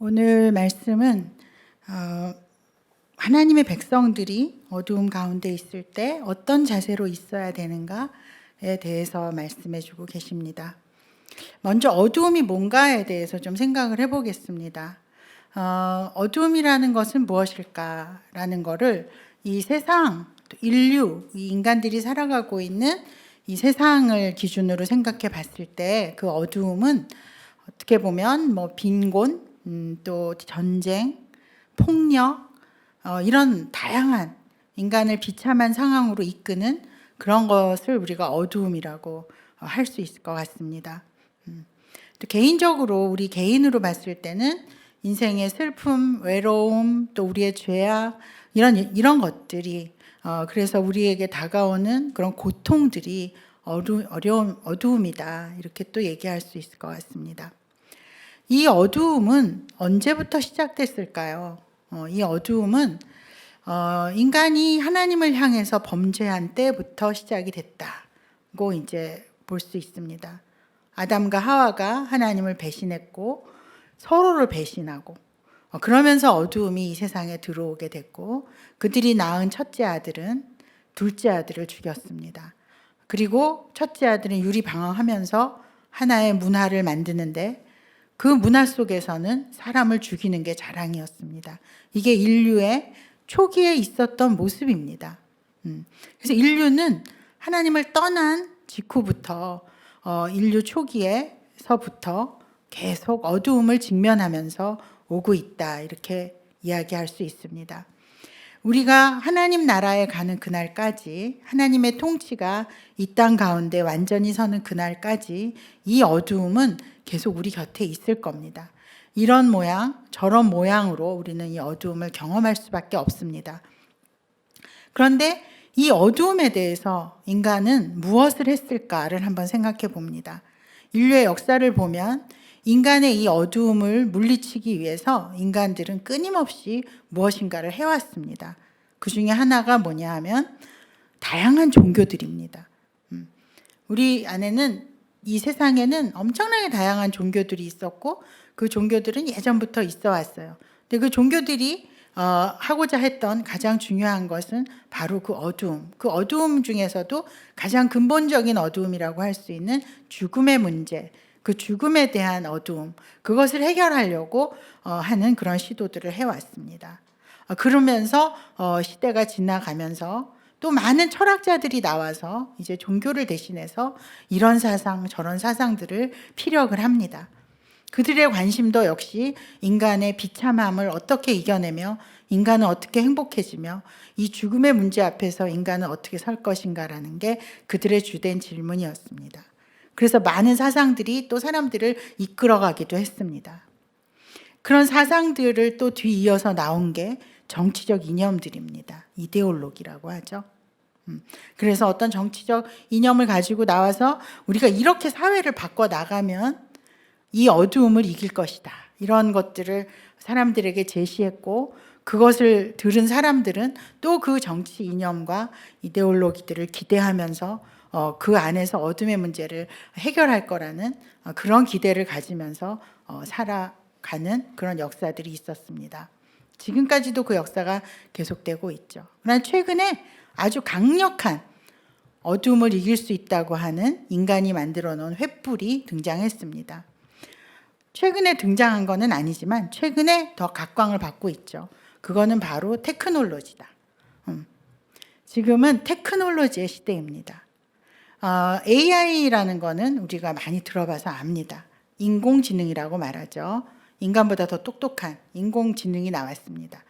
오늘 말씀은 하나님의 백성들이 어두움 가운데 있을 때 어떤 자세로 있어야 되는가에 대해서 말씀해 주고 계십니다. 먼저 어두움이 뭔가에 대해서 좀 생각을 해보겠습니다. 어두움이라는 것은 무엇일까라는 것을 이 세상, 인류, 이 인간들이 살아가고 있는 이 세상을 기준으로 생각해 봤을 때 그 어두움은 어떻게 보면 빈곤, 또 전쟁, 폭력, 이런 다양한 인간을 비참한 상황으로 이끄는 그런 것을 우리가 어두움이라고 할 수 있을 것 같습니다. 또 개인적으로 우리 개인으로 봤을 때는 인생의 슬픔, 외로움, 또 우리의 죄악 이런 것들이 그래서 우리에게 다가오는 그런 고통들이 어두움이다 이렇게 또 얘기할 수 있을 것 같습니다. 이 어두움은 언제부터 시작됐을까요? 이 어두움은 인간이 하나님을 향해서 범죄한 때부터 시작이 됐다고 이제 볼 수 있습니다. 아담과 하와가 하나님을 배신했고 서로를 배신하고 그러면서 어두움이 이 세상에 들어오게 됐고 그들이 낳은 첫째 아들은 둘째 아들을 죽였습니다. 그리고 첫째 아들은 유리방황하면서 하나의 문화를 만드는데 그 문화 속에서는 사람을 죽이는 게 자랑이었습니다. 이게 인류의 초기에 있었던 모습입니다. 그래서 인류는 하나님을 떠난 직후부터 인류 초기에서부터 계속 어두움을 직면하면서 오고 있다 이렇게 이야기할 수 있습니다. 우리가 하나님 나라에 가는 그날까지 하나님의 통치가 이 땅 가운데 완전히 서는 그날까지 이 어두움은 계속 우리 곁에 있을 겁니다. 이런 모양 저런 모양으로 우리는 이 어두움을 경험할 수밖에 없습니다. 그런데 이 어두움에 대해서 인간은 무엇을 했을까를 한번 생각해 봅니다. 인류의 역사를 보면 인간의 이 어두움을 물리치기 위해서 인간들은 끊임없이 무엇인가를 해왔습니다. 그 중에 하나가 뭐냐 하면 다양한 종교들입니다. 우리 안에는 이 세상에는 엄청나게 다양한 종교들이 있었고 그 종교들은 예전부터 있어 왔어요. 근데 그 종교들이 하고자 했던 가장 중요한 것은 바로 그 어두움 중에서도 가장 근본적인 어두움이라고 할 수 있는 죽음의 문제, 그 죽음에 대한 어두움, 그것을 해결하려고 하는 그런 시도들을 해왔습니다. 그러면서 시대가 지나가면서 또 많은 철학자들이 나와서 이제 종교를 대신해서 이런 사상 저런 사상들을 피력을 합니다. 그들의 관심도 역시 인간의 비참함을 어떻게 이겨내며 인간은 어떻게 행복해지며 이 죽음의 문제 앞에서 인간은 어떻게 설 것인가라는 게 그들의 주된 질문이었습니다. 그래서 많은 사상들이 또 사람들을 이끌어가기도 했습니다. 그런 사상들을 또 뒤이어서 나온 게 정치적 이념들입니다. 이데올로기라고 하죠. 그래서 어떤 정치적 이념을 가지고 나와서 우리가 이렇게 사회를 바꿔 나가면 이 어두움을 이길 것이다. 이런 것들을 사람들에게 제시했고 그것을 들은 사람들은 또 그 정치 이념과 이데올로기들을 기대하면서 그 안에서 어둠의 문제를 해결할 거라는 그런 기대를 가지면서 살아가는 그런 역사들이 있었습니다. 지금까지도 그 역사가 계속되고 있죠. 그러나 최근에 아주 강력한 어둠을 이길 수 있다고 하는 인간이 만들어 놓은 횃불이 등장했습니다. 최근에 등장한 거는 아니지만 최근에 더 각광을 받고 있죠. 그거는 바로 테크놀로지다. 지금은 테크놀로지의 시대입니다. AI라는 거는 우리가 많이 들어봐서 압니다. 인공지능이라고 말하죠. 인간보다 더 똑똑한 인공지능이 나왔습니다.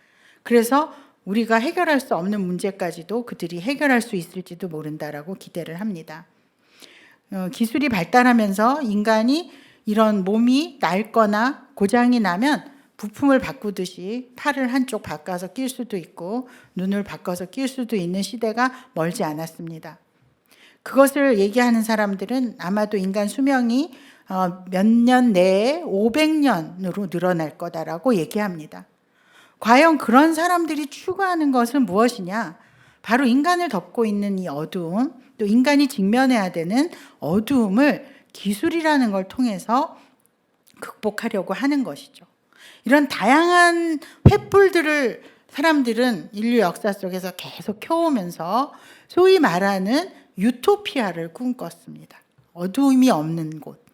그래서 우리가 해결할 수 없는 문제까지도 그들이 해결할 수 있을지도 모른다라고 기대를 합니다. 기술이 발달하면서 인간이 이런 몸이 낡거나 고장이 나면 부품을 바꾸듯이 팔을 한쪽 바꿔서 낄 수도 있고 눈을 바꿔서 낄 수도 있는 시대가 멀지 않았습니다. 그것을 얘기하는 사람들은 아마도 인간 수명이 몇 년 내에 500년으로 늘어날 거다라고 얘기합니다. 과연 그런 사람들이 추구하는 것은 무엇이냐? 바로 인간을 덮고 있는 이 어두움, 또 인간이 직면해야 되는 어두움을 기술이라는 걸 통해서 극복하려고 하는 것이죠. 이런 다양한 횃불들을 사람들은 인류 역사 속에서 계속 켜오면서 소위 말하는 유토피아를 꿈꿨습니다. 어두움이 없는 곳.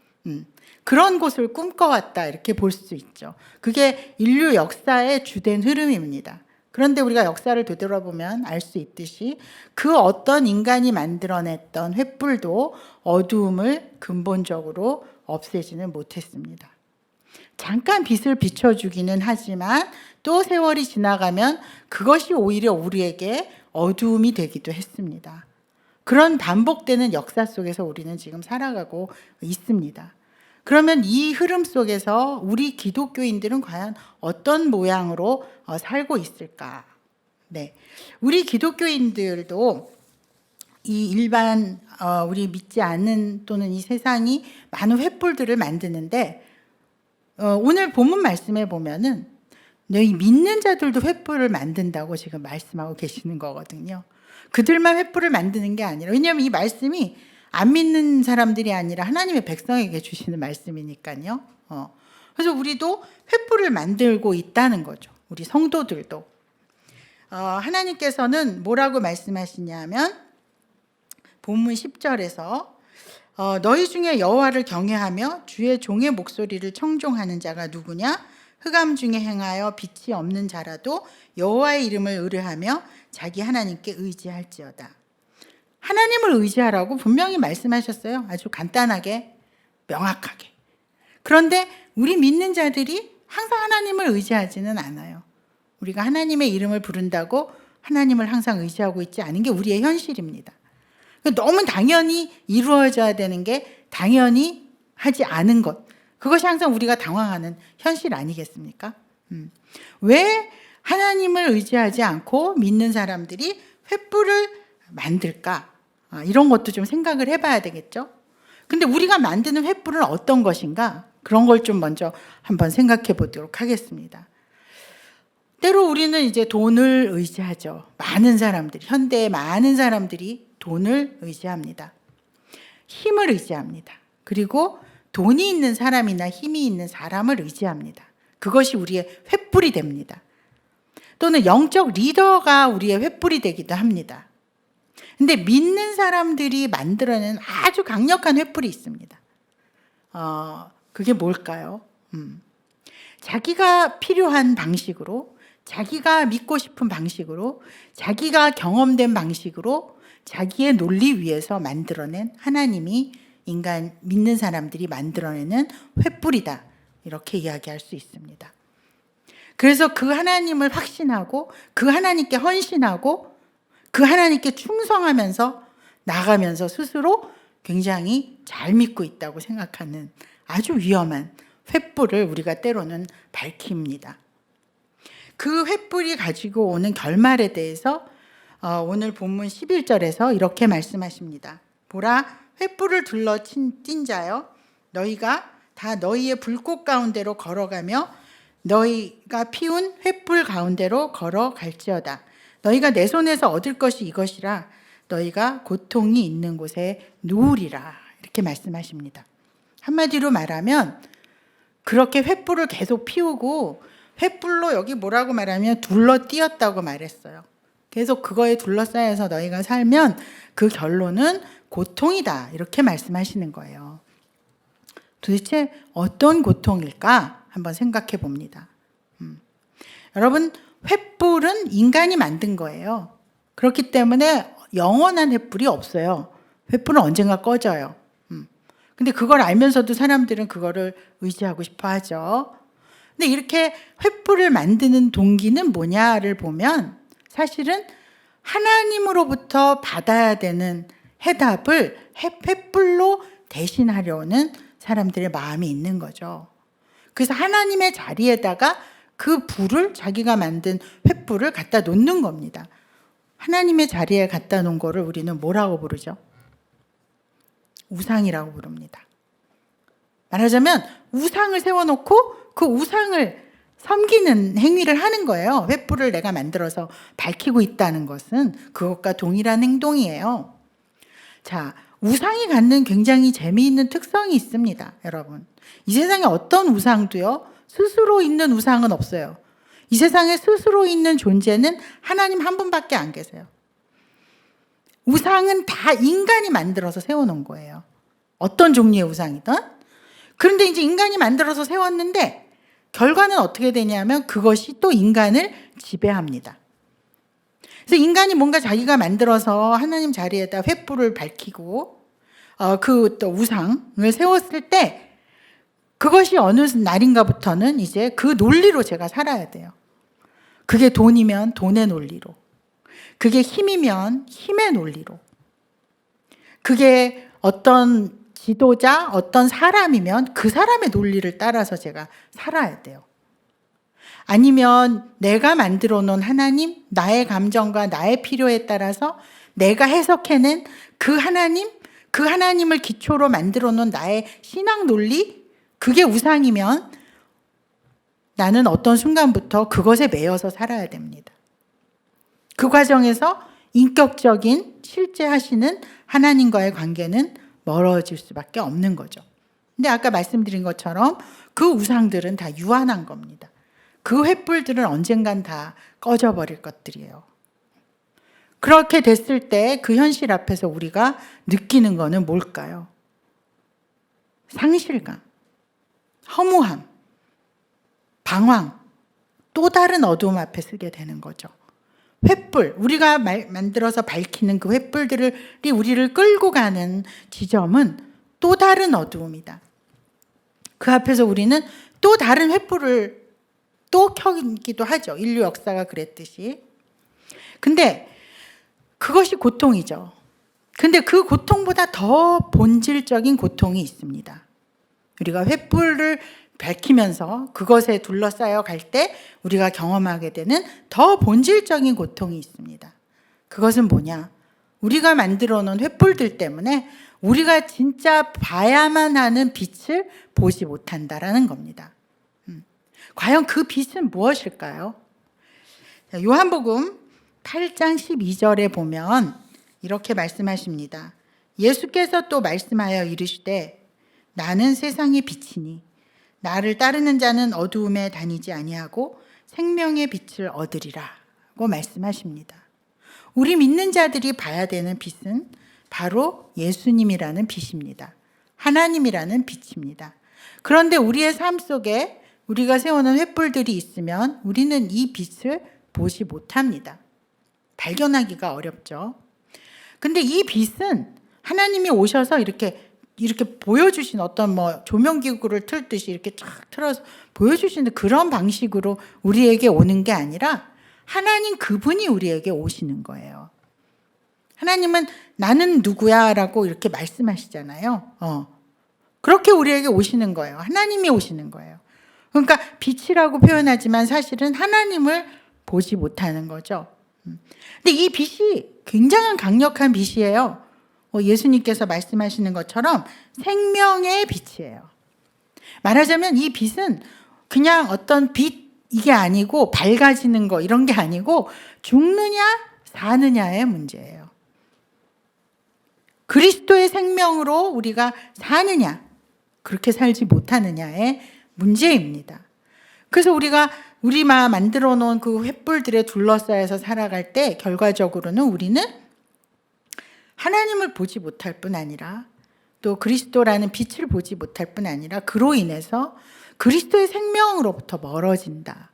그런 곳을 꿈꿔왔다 이렇게 볼 수 있죠. 그게 인류 역사의 주된 흐름입니다. 그런데 우리가 역사를 되돌아보면 알 수 있듯이 그 어떤 인간이 만들어냈던 횃불도 어두움을 근본적으로 없애지는 못했습니다. 잠깐 빛을 비춰주기는 하지만 또 세월이 지나가면 그것이 오히려 우리에게 어두움이 되기도 했습니다. 그런 반복되는 역사 속에서 우리는 지금 살아가고 있습니다. 그러면 이 흐름 속에서 우리 기독교인들은 과연 어떤 모양으로 살고 있을까? 네, 우리 기독교인들도 이 일반 우리 믿지 않는 또는 이 세상이 많은 횃불들을 만드는데 오늘 본문 말씀에 보면은 너희 믿는 자들도 횃불을 만든다고 지금 말씀하고 계시는 거거든요. 그들만 횃불을 만드는 게 아니라, 왜냐하면 이 말씀이 안 믿는 사람들이 아니라 하나님의 백성에게 주시는 말씀이니까요. 그래서 우리도 횃불을 만들고 있다는 거죠. 우리 성도들도. 하나님께서는 뭐라고 말씀하시냐면 본문 10절에서 너희 중에 여호와를 경외하며 주의 종의 목소리를 청종하는 자가 누구냐? 흑암 중에 행하여 빛이 없는 자라도 여호와의 이름을 의뢰하며 자기 하나님께 의지할지어다. 하나님을 의지하라고 분명히 말씀하셨어요. 아주 간단하게, 명확하게. 그런데 우리 믿는 자들이 항상 하나님을 의지하지는 않아요. 우리가 하나님의 이름을 부른다고 하나님을 항상 의지하고 있지 않은 게 우리의 현실입니다. 너무 당연히 이루어져야 되는 게 당연히 하지 않은 것. 그것이 항상 우리가 당황하는 현실 아니겠습니까? 왜 하나님을 의지하지 않고 믿는 사람들이 횃불을 만들까? 이런 것도 좀 생각을 해봐야 되겠죠? 근데 우리가 만드는 횃불은 어떤 것인가? 그런 걸 좀 먼저 한번 생각해 보도록 하겠습니다. 때로 우리는 이제 돈을 의지하죠. 많은 사람들이, 현대의 많은 사람들이 돈을 의지합니다. 힘을 의지합니다. 그리고 돈이 있는 사람이나 힘이 있는 사람을 의지합니다. 그것이 우리의 횃불이 됩니다. 또는 영적 리더가 우리의 횃불이 되기도 합니다. 근데 믿는 사람들이 만들어낸 아주 강력한 횃불이 있습니다. 그게 뭘까요? 자기가 필요한 방식으로, 자기가 믿고 싶은 방식으로, 자기가 경험된 방식으로 자기의 논리 위에서 만들어낸 하나님이 인간 믿는 사람들이 만들어내는 횃불이다. 이렇게 이야기할 수 있습니다. 그래서 그 하나님을 확신하고 그 하나님께 헌신하고 그 하나님께 충성하면서 나가면서 스스로 굉장히 잘 믿고 있다고 생각하는 아주 위험한 횃불을 우리가 때로는 밝힙니다. 그 횃불이 가지고 오는 결말에 대해서 오늘 본문 11절에서 이렇게 말씀하십니다. 보라, 횃불을 둘러 띈 자여, 너희가 다 너희의 불꽃 가운데로 걸어가며 너희가 피운 횃불 가운데로 걸어갈지어다. 너희가 내 손에서 얻을 것이 이것이라. 너희가 고통이 있는 곳에 누우리라. 이렇게 말씀하십니다. 한마디로 말하면 그렇게 횃불을 계속 피우고 횃불로 여기 뭐라고 말하면 둘러 띄었다고 말했어요. 계속 그거에 둘러싸여서 너희가 살면 그 결론은 고통이다. 이렇게 말씀하시는 거예요. 도대체 어떤 고통일까? 한번 생각해 봅니다. 여러분, 횃불은 인간이 만든 거예요. 그렇기 때문에 영원한 횃불이 없어요. 횃불은 언젠가 꺼져요. 근데 그걸 알면서도 사람들은 그거를 의지하고 싶어 하죠. 근데 이렇게 횃불을 만드는 동기는 뭐냐를 보면 사실은 하나님으로부터 받아야 되는 해답을 횃불로 대신하려는 사람들의 마음이 있는 거죠. 그래서 하나님의 자리에다가 그 불을, 자기가 만든 횃불을 갖다 놓는 겁니다. 하나님의 자리에 갖다 놓은 거를 우리는 뭐라고 부르죠? 우상이라고 부릅니다. 말하자면 우상을 세워놓고 그 우상을 섬기는 행위를 하는 거예요. 횃불을 내가 만들어서 밝히고 있다는 것은 그것과 동일한 행동이에요. 자, 우상이 갖는 굉장히 재미있는 특성이 있습니다, 여러분. 이 세상에 어떤 우상도요, 스스로 있는 우상은 없어요. 이 세상에 스스로 있는 존재는 하나님 한 분밖에 안 계세요. 우상은 다 인간이 만들어서 세워놓은 거예요. 어떤 종류의 우상이든. 그런데 이제 인간이 만들어서 세웠는데 결과는 어떻게 되냐면 그것이 또 인간을 지배합니다. 그래서 인간이 뭔가 자기가 만들어서 하나님 자리에다 횃불을 밝히고 그 또 우상을 세웠을 때 그것이 어느 날인가부터는 이제 그 논리로 제가 살아야 돼요. 그게 돈이면 돈의 논리로, 그게 힘이면 힘의 논리로, 그게 어떤 지도자, 어떤 사람이면 그 사람의 논리를 따라서 제가 살아야 돼요. 아니면 내가 만들어 놓은 하나님, 나의 감정과 나의 필요에 따라서 내가 해석해낸 그 하나님을 기초로 만들어 놓은 나의 신앙 논리, 그게 우상이면 나는 어떤 순간부터 그것에 매여서 살아야 됩니다. 그 과정에서 인격적인 실제 하시는 하나님과의 관계는 멀어질 수밖에 없는 거죠. 근데 아까 말씀드린 것처럼 그 우상들은 다 유한한 겁니다. 그 횃불들은 언젠간 다 꺼져버릴 것들이에요. 그렇게 됐을 때 그 현실 앞에서 우리가 느끼는 거는 뭘까요? 상실감, 허무함, 방황, 또 다른 어두움 앞에 서게 되는 거죠. 횃불, 우리가 만들어서 밝히는 그 횃불들이 우리를 끌고 가는 지점은 또 다른 어두움이다. 그 앞에서 우리는 또 다른 횃불을 또 켜기도 하죠. 인류 역사가 그랬듯이. 근데 그것이 고통이죠. 근데 그 고통보다 더 본질적인 고통이 있습니다. 우리가 횃불을 밝히면서 그것에 둘러싸여 갈 때 우리가 경험하게 되는 더 본질적인 고통이 있습니다. 그것은 뭐냐? 우리가 만들어 놓은 횃불들 때문에 우리가 진짜 봐야만 하는 빛을 보지 못한다라는 겁니다. 과연 그 빛은 무엇일까요? 요한복음 8장 12절에 보면 이렇게 말씀하십니다. 예수께서 또 말씀하여 이르시되 나는 세상의 빛이니 나를 따르는 자는 어두움에 다니지 아니하고 생명의 빛을 얻으리라고 말씀하십니다. 우리 믿는 자들이 봐야 되는 빛은 바로 예수님이라는 빛입니다. 하나님이라는 빛입니다. 그런데 우리의 삶 속에 우리가 세우는 횃불들이 있으면 우리는 이 빛을 보지 못합니다. 발견하기가 어렵죠. 근데 이 빛은 하나님이 오셔서 이렇게 보여주신 어떤 조명기구를 틀듯이 이렇게 쫙 틀어서 보여주시는 그런 방식으로 우리에게 오는 게 아니라 하나님 그분이 우리에게 오시는 거예요. 하나님은 나는 누구야 라고 이렇게 말씀하시잖아요. 그렇게 우리에게 오시는 거예요. 하나님이 오시는 거예요. 그러니까 빛이라고 표현하지만 사실은 하나님을 보지 못하는 거죠. 근데 이 빛이 굉장한 강력한 빛이에요. 예수님께서 말씀하시는 것처럼 생명의 빛이에요. 말하자면 이 빛은 그냥 어떤 빛 이게 아니고 밝아지는 거 이런 게 아니고 죽느냐 사느냐의 문제예요. 그리스도의 생명으로 우리가 사느냐 그렇게 살지 못하느냐의 문제입니다. 그래서 우리가 만들어 놓은 그 횃불들에 둘러싸여서 살아갈 때 결과적으로는 우리는 하나님을 보지 못할 뿐 아니라 또 그리스도라는 빛을 보지 못할 뿐 아니라 그로 인해서 그리스도의 생명으로부터 멀어진다.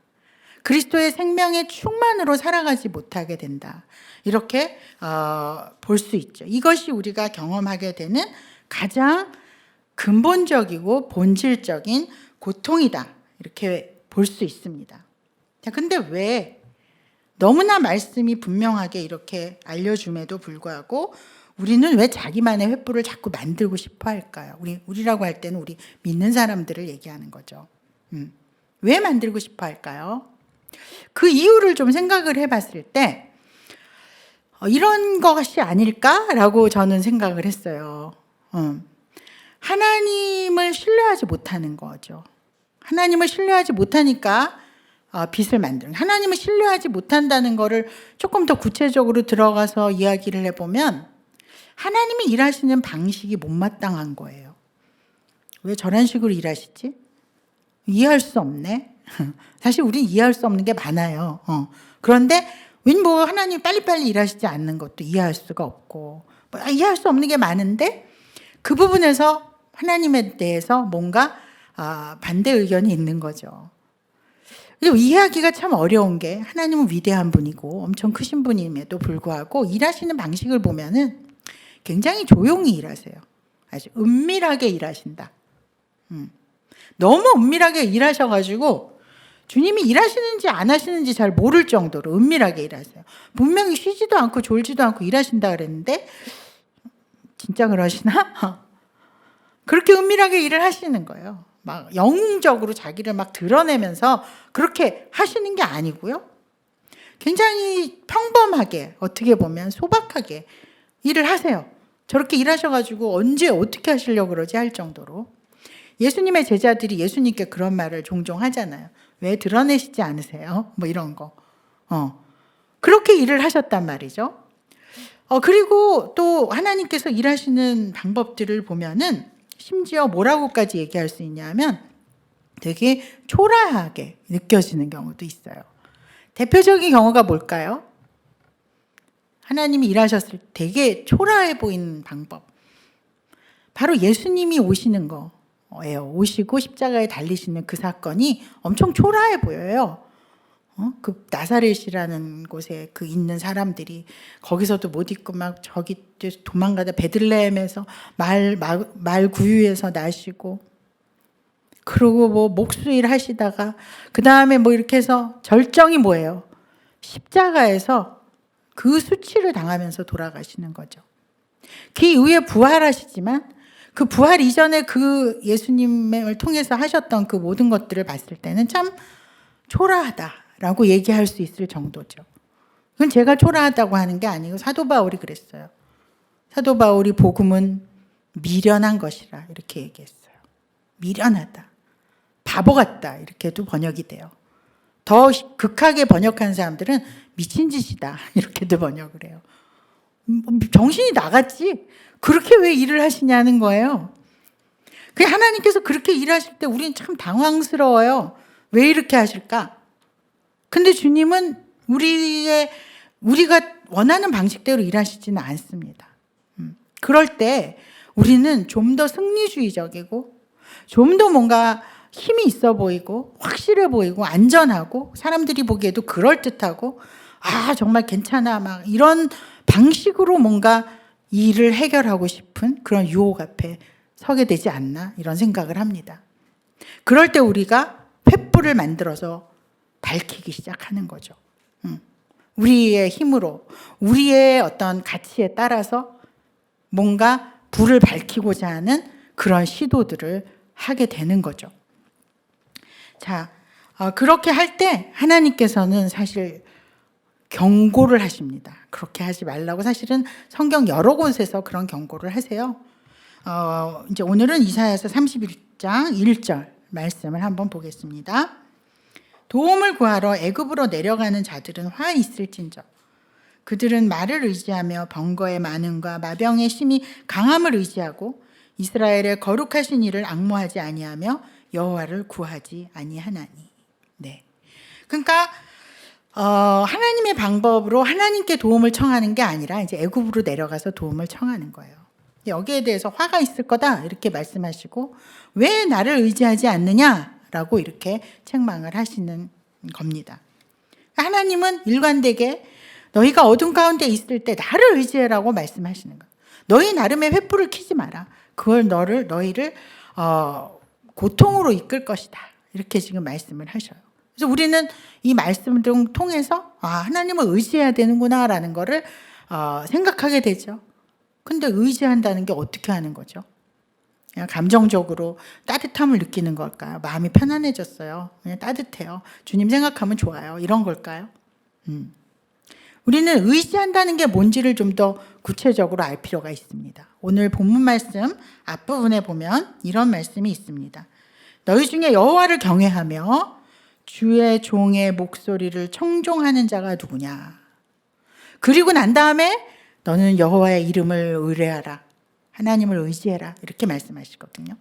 그리스도의 생명의 충만으로 살아가지 못하게 된다. 이렇게 볼 수 있죠. 이것이 우리가 경험하게 되는 가장 근본적이고 본질적인 고통이다. 이렇게 볼 수 있습니다. 자, 근데 왜 너무나 말씀이 분명하게 이렇게 알려줌에도 불구하고 우리는 왜 자기만의 횃불을 자꾸 만들고 싶어 할까요? 우리라고 할 때는 우리 믿는 사람들을 얘기하는 거죠. 왜 만들고 싶어 할까요? 그 이유를 좀 생각을 해봤을 때 이런 것이 아닐까라고 저는 생각을 했어요. 하나님을 신뢰하지 못하는 거죠. 하나님을 신뢰하지 못하니까 빛을 만드는. 하나님을 신뢰하지 못한다는 거를 조금 더 구체적으로 들어가서 이야기를 해보면 하나님이 일하시는 방식이 못마땅한 거예요. 왜 저런 식으로 일하시지? 이해할 수 없네. 사실 우린 이해할 수 없는 게 많아요. 그런데 왠 뭐 하나님 빨리빨리 일하시지 않는 것도 이해할 수가 없고 뭐 이해할 수 없는 게 많은데 그 부분에서 하나님에 대해서 뭔가 반대 의견이 있는 거죠. 그리고 이해하기가 참 어려운 게 하나님은 위대한 분이고 엄청 크신 분임에도 불구하고 일하시는 방식을 보면은 굉장히 조용히 일하세요. 아주 은밀하게 일하신다. 너무 은밀하게 일하셔가지고 주님이 일하시는지 안 하시는지 잘 모를 정도로 은밀하게 일하세요. 분명히 쉬지도 않고 졸지도 않고 일하신다 그랬는데 진짜 그러시나? 그렇게 은밀하게 일을 하시는 거예요. 막 영웅적으로 자기를 막 드러내면서 그렇게 하시는 게 아니고요. 굉장히 평범하게 어떻게 보면 소박하게 일을 하세요. 저렇게 일하셔가지고 언제 어떻게 하시려고 그러지 할 정도로. 예수님의 제자들이 예수님께 그런 말을 종종 하잖아요. 왜 드러내시지 않으세요? 뭐 이런 거. 그렇게 일을 하셨단 말이죠. 그리고 또 하나님께서 일하시는 방법들을 보면은 심지어 뭐라고까지 얘기할 수 있냐면 되게 초라하게 느껴지는 경우도 있어요. 대표적인 경우가 뭘까요? 하나님이 일하셨을 때 되게 초라해 보이는 방법. 바로 예수님이 오시는 거예요. 오시고 십자가에 달리시는 그 사건이 엄청 초라해 보여요. 그 나사렛이라는 곳에 그 있는 사람들이 거기서도 못 있고 막 저기 도망가다 베들레헴에서 말 구유에서 나시고 그리고 뭐 목수일 하시다가 그 다음에 뭐 이렇게 해서 절정이 뭐예요? 십자가에서 그 수치를 당하면서 돌아가시는 거죠. 그 이후에 부활하시지만 그 부활 이전에 그 예수님을 통해서 하셨던 그 모든 것들을 봤을 때는 참 초라하다라고 얘기할 수 있을 정도죠. 그건 제가 초라하다고 하는 게 아니고 사도 바울이 그랬어요. 사도 바울이 복음은 미련한 것이라 이렇게 얘기했어요. 미련하다. 바보 같다. 이렇게도 번역이 돼요. 더 극하게 번역한 사람들은 미친 짓이다. 이렇게도 번역을 해요. 정신이 나갔지. 그렇게 왜 일을 하시냐는 거예요. 하나님께서 그렇게 일하실 때 우리는 참 당황스러워요. 왜 이렇게 하실까? 근데 주님은 우리가 원하는 방식대로 일하시지는 않습니다. 그럴 때 우리는 좀 더 승리주의적이고 좀 더 뭔가 힘이 있어 보이고 확실해 보이고 안전하고 사람들이 보기에도 그럴듯하고 정말 괜찮아 막 이런 방식으로 뭔가 일을 해결하고 싶은 그런 유혹 앞에 서게 되지 않나 이런 생각을 합니다. 그럴 때 우리가 횃불을 만들어서 밝히기 시작하는 거죠. 우리의 힘으로 우리의 어떤 가치에 따라서 뭔가 불을 밝히고자 하는 그런 시도들을 하게 되는 거죠. 자, 그렇게 할 때 하나님께서는 사실 경고를 하십니다. 그렇게 하지 말라고 사실은 성경 여러 곳에서 그런 경고를 하세요. 이제 오늘은 이사야서 31장 1절 말씀을 한번 보겠습니다. 도움을 구하러 애굽으로 내려가는 자들은 화 있을진저 그들은 말을 의지하며 번거의 많음과 마병의 심히 강함을 의지하고 이스라엘의 거룩하신 이를 앙모하지 아니하며 여호와를 구하지 아니하나니. 네. 그러니까 하나님의 방법으로 하나님께 도움을 청하는 게 아니라 이제 애굽으로 내려가서 도움을 청하는 거예요. 여기에 대해서 화가 있을 거다 이렇게 말씀하시고 왜 나를 의지하지 않느냐라고 이렇게 책망을 하시는 겁니다. 하나님은 일관되게 너희가 어둠 가운데 있을 때 나를 의지해라고 말씀하시는 거예요. 너희 나름의 횃불을 켜지 마라. 그걸 너희를 고통으로 이끌 것이다. 이렇게 지금 말씀을 하셔요. 그래서 우리는 이 말씀을 통해서 하나님을 의지해야 되는구나라는 거를 생각하게 되죠. 근데 의지한다는 게 어떻게 하는 거죠? 그냥 감정적으로 따뜻함을 느끼는 걸까요? 마음이 편안해졌어요. 그냥 따뜻해요. 주님 생각하면 좋아요. 이런 걸까요? 우리는 의지한다는 게 뭔지를 좀 더 구체적으로 알 필요가 있습니다. 오늘 본문 말씀 앞부분에 보면 이런 말씀이 있습니다. 너희 중에 여호와를 경외하며 주의 종의 목소리를 청종하는 자가 누구냐? 그리고 난 다음에 너는 여호와의 이름을 의뢰하라. 하나님을 의지해라. 이렇게 말씀하시거든요.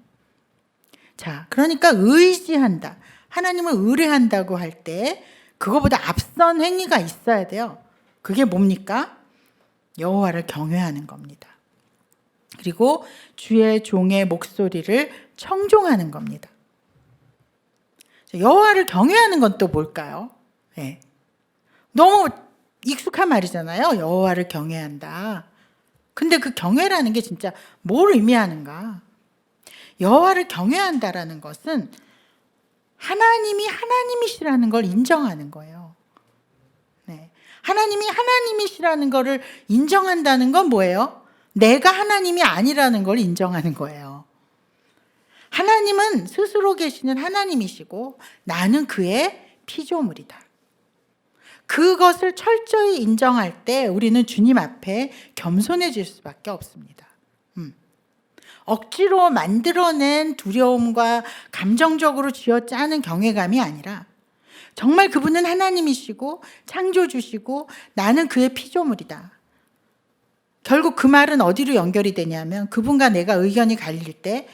자, 그러니까 의지한다. 하나님을 의뢰한다고 할 때 그거보다 앞선 행위가 있어야 돼요. 그게 뭡니까? 여호와를 경외하는 겁니다. 그리고 주의 종의 목소리를 청종하는 겁니다. 여호와를 경외하는 건 또 뭘까요? 네. 너무 익숙한 말이잖아요. 여호와를 경외한다. 근데 그 경외라는 게 진짜 뭘 의미하는가? 여호와를 경외한다라는 것은 하나님이 하나님이시라는 걸 인정하는 거예요. 네. 하나님이 하나님이시라는 것을 인정한다는 건 뭐예요? 내가 하나님이 아니라는 걸 인정하는 거예요. 하나님은 스스로 계시는 하나님이시고 나는 그의 피조물이다. 그것을 철저히 인정할 때 우리는 주님 앞에 겸손해질 수밖에 없습니다. 억지로 만들어낸 두려움과 감정적으로 쥐어짜는 경외감이 아니라 정말 그분은 하나님이시고 창조주시고 나는 그의 피조물이다. 결국 그 말은 어디로 연결이 되냐면 그분과 내가 의견이 갈릴 때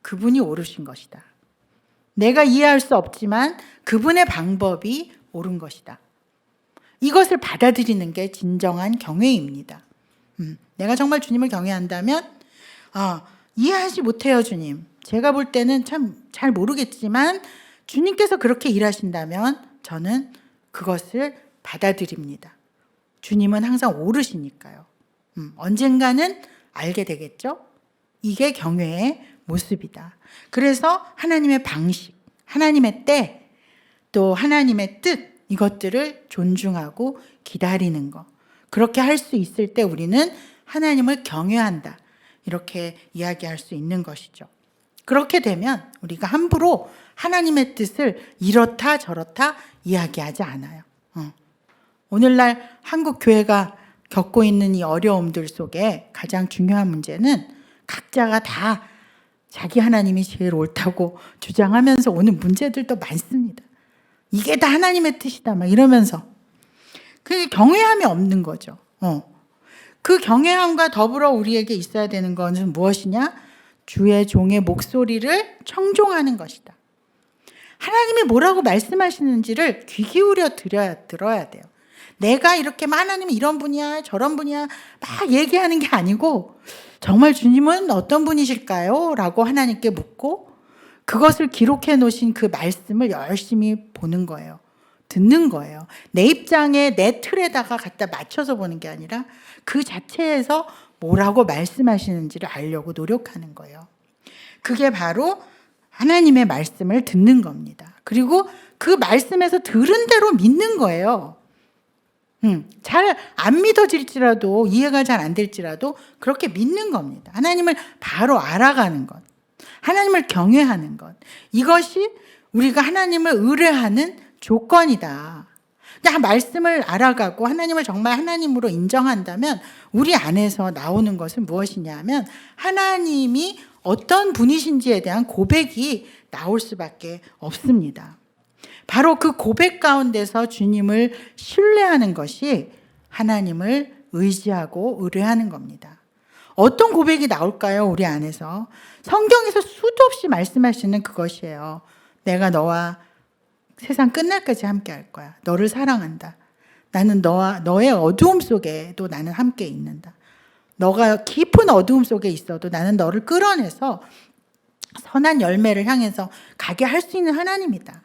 그분이 옳으신 것이다. 내가 이해할 수 없지만 그분의 방법이 옳은 것이다. 이것을 받아들이는 게 진정한 경외입니다. 내가 정말 주님을 경외한다면 이해하지 못해요, 주님. 제가 볼 때는 참 잘 모르겠지만 주님께서 그렇게 일하신다면 저는 그것을 받아들입니다. 주님은 항상 옳으시니까요. 언젠가는 알게 되겠죠? 이게 경외의 모습이다. 그래서 하나님의 방식, 하나님의 때, 또 하나님의 뜻, 이것들을 존중하고 기다리는 것. 그렇게 할 수 있을 때 우리는 하나님을 경외한다. 이렇게 이야기할 수 있는 것이죠. 그렇게 되면 우리가 함부로 하나님의 뜻을 이렇다 저렇다 이야기하지 않아요. 오늘날 한국 교회가 겪고 있는 이 어려움들 속에 가장 중요한 문제는 각자가 다 자기 하나님이 제일 옳다고 주장하면서 오는 문제들도 많습니다. 이게 다 하나님의 뜻이다 막 이러면서 그 경외함이 없는 거죠. 그 경외함과 더불어 우리에게 있어야 되는 것은 무엇이냐? 주의 종의 목소리를 청종하는 것이다. 하나님이 뭐라고 말씀하시는지를 귀 기울여 들어야 돼요. 내가 이렇게 하나님이 이런 분이야 저런 분이야 막 얘기하는 게 아니고 정말 주님은 어떤 분이실까요? 라고 하나님께 묻고 그것을 기록해 놓으신 그 말씀을 열심히 보는 거예요. 듣는 거예요. 내 입장에 내 틀에다가 갖다 맞춰서 보는 게 아니라 그 자체에서 뭐라고 말씀하시는지를 알려고 노력하는 거예요. 그게 바로 하나님의 말씀을 듣는 겁니다. 그리고 그 말씀에서 들은 대로 믿는 거예요. 잘 안 믿어질지라도 이해가 잘 안 될지라도 그렇게 믿는 겁니다. 하나님을 바로 알아가는 것. 하나님을 경외하는 것. 이것이 우리가 하나님을 의뢰하는 조건이다. 말씀을 알아가고 하나님을 정말 하나님으로 인정한다면 우리 안에서 나오는 것은 무엇이냐 하면 하나님이 어떤 분이신지에 대한 고백이 나올 수밖에 없습니다. 바로 그 고백 가운데서 주님을 신뢰하는 것이 하나님을 의지하고 의뢰하는 겁니다. 어떤 고백이 나올까요? 우리 안에서. 성경에서 수도 없이 말씀하시는 그것이에요. 내가 너와 세상 끝날까지 함께 할 거야. 너를 사랑한다. 나는 너의 어두움 속에도 나는 함께 있는다. 너가 깊은 어두움 속에 있어도 나는 너를 끌어내서 선한 열매를 향해서 가게 할 수 있는 하나님이다.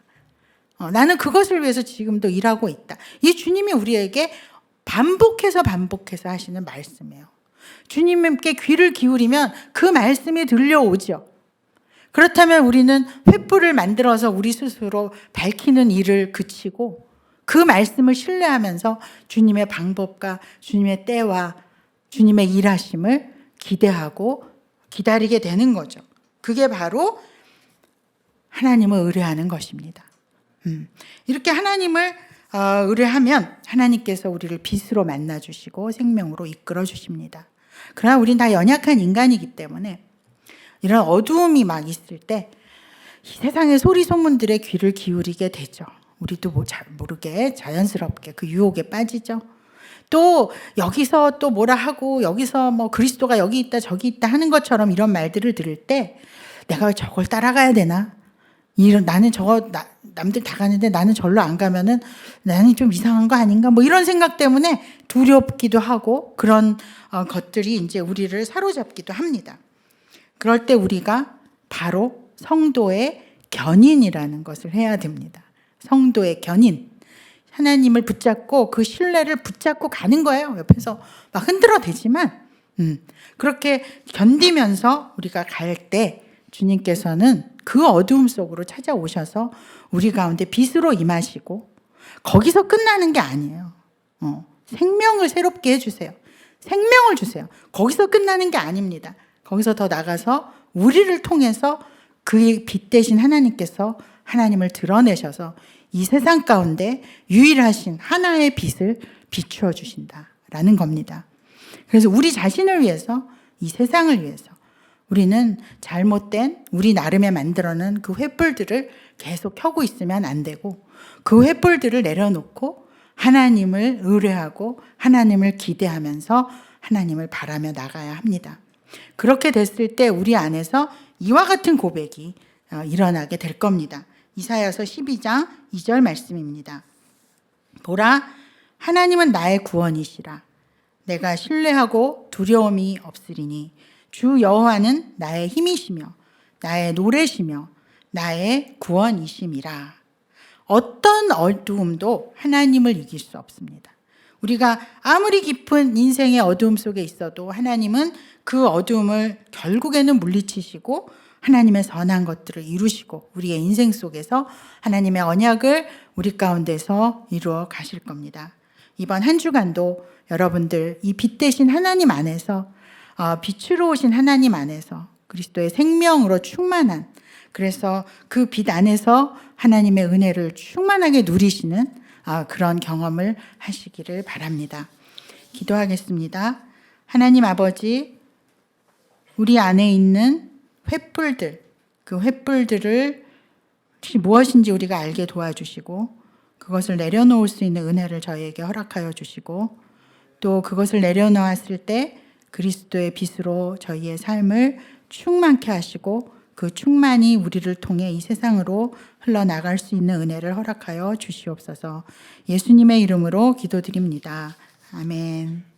나는 그것을 위해서 지금도 일하고 있다. 이 주님이 우리에게 반복해서 하시는 말씀이에요. 주님께 귀를 기울이면 그 말씀이 들려오죠. 그렇다면 우리는 횃불을 만들어서 우리 스스로 밝히는 일을 그치고 그 말씀을 신뢰하면서 주님의 방법과 주님의 때와 주님의 일하심을 기대하고 기다리게 되는 거죠. 그게 바로 하나님을 의뢰하는 것입니다. 이렇게 하나님을 의뢰하면 하나님께서 우리를 빛으로 만나주시고 생명으로 이끌어 주십니다. 그러나 우린 다 연약한 인간이기 때문에 이런 어두움이 막 있을 때 이 세상의 소리 소문들에 귀를 기울이게 되죠. 우리도 잘 모르게 자연스럽게 그 유혹에 빠지죠. 또 여기서 또 뭐라 하고 여기서 뭐 그리스도가 여기 있다 저기 있다 하는 것처럼 이런 말들을 들을 때 내가 저걸 따라가야 되나? 나는 남들 다 가는데 나는 절로 안 가면은 나는 좀 이상한 거 아닌가? 뭐 이런 생각 때문에 두렵기도 하고 그런 것들이 이제 우리를 사로잡기도 합니다. 그럴 때 우리가 바로 성도의 견인이라는 것을 해야 됩니다. 성도의 견인. 하나님을 붙잡고 그 신뢰를 붙잡고 가는 거예요. 옆에서 막 흔들어대지만 그렇게 견디면서 우리가 갈 때 주님께서는 그 어두움 속으로 찾아오셔서 우리 가운데 빛으로 임하시고 거기서 끝나는 게 아니에요. 생명을 새롭게 해주세요. 생명을 주세요. 거기서 끝나는 게 아닙니다. 거기서 더 나가서 우리를 통해서 그 빛 대신 하나님께서 하나님을 드러내셔서 이 세상 가운데 유일하신 하나의 빛을 비추어 주신다라는 겁니다. 그래서 우리 자신을 위해서, 이 세상을 위해서 우리는 잘못된 우리 나름에 만들어낸 그 횃불들을 계속 켜고 있으면 안 되고 그 횃불들을 내려놓고 하나님을 의뢰하고 하나님을 기대하면서 하나님을 바라며 나가야 합니다. 그렇게 됐을 때 우리 안에서 이와 같은 고백이 일어나게 될 겁니다. 이사야서 12장 2절 말씀입니다. 보라, 하나님은 나의 구원이시라. 내가 신뢰하고 두려움이 없으리니 주 여호와는 나의 힘이시며 나의 노래시며 나의 구원이심이라. 어떤 어두움도 하나님을 이길 수 없습니다. 우리가 아무리 깊은 인생의 어두움 속에 있어도 하나님은 그 어두움을 결국에는 물리치시고 하나님의 선한 것들을 이루시고 우리의 인생 속에서 하나님의 언약을 우리 가운데서 이루어 가실 겁니다. 이번 한 주간도 여러분들 이 빛 대신 하나님 안에서 빛으로 오신 하나님 안에서 그리스도의 생명으로 충만한, 그래서 그 빛 안에서 하나님의 은혜를 충만하게 누리시는 그런 경험을 하시기를 바랍니다. 기도하겠습니다. 하나님 아버지, 우리 안에 있는 횃불들, 그 횃불들을 무엇인지 우리가 알게 도와주시고 그것을 내려놓을 수 있는 은혜를 저희에게 허락하여 주시고 또 그것을 내려놓았을 때 그리스도의 빛으로 저희의 삶을 충만케 하시고 그 충만이 우리를 통해 이 세상으로 흘러나갈 수 있는 은혜를 허락하여 주시옵소서. 예수님의 이름으로 기도드립니다. 아멘.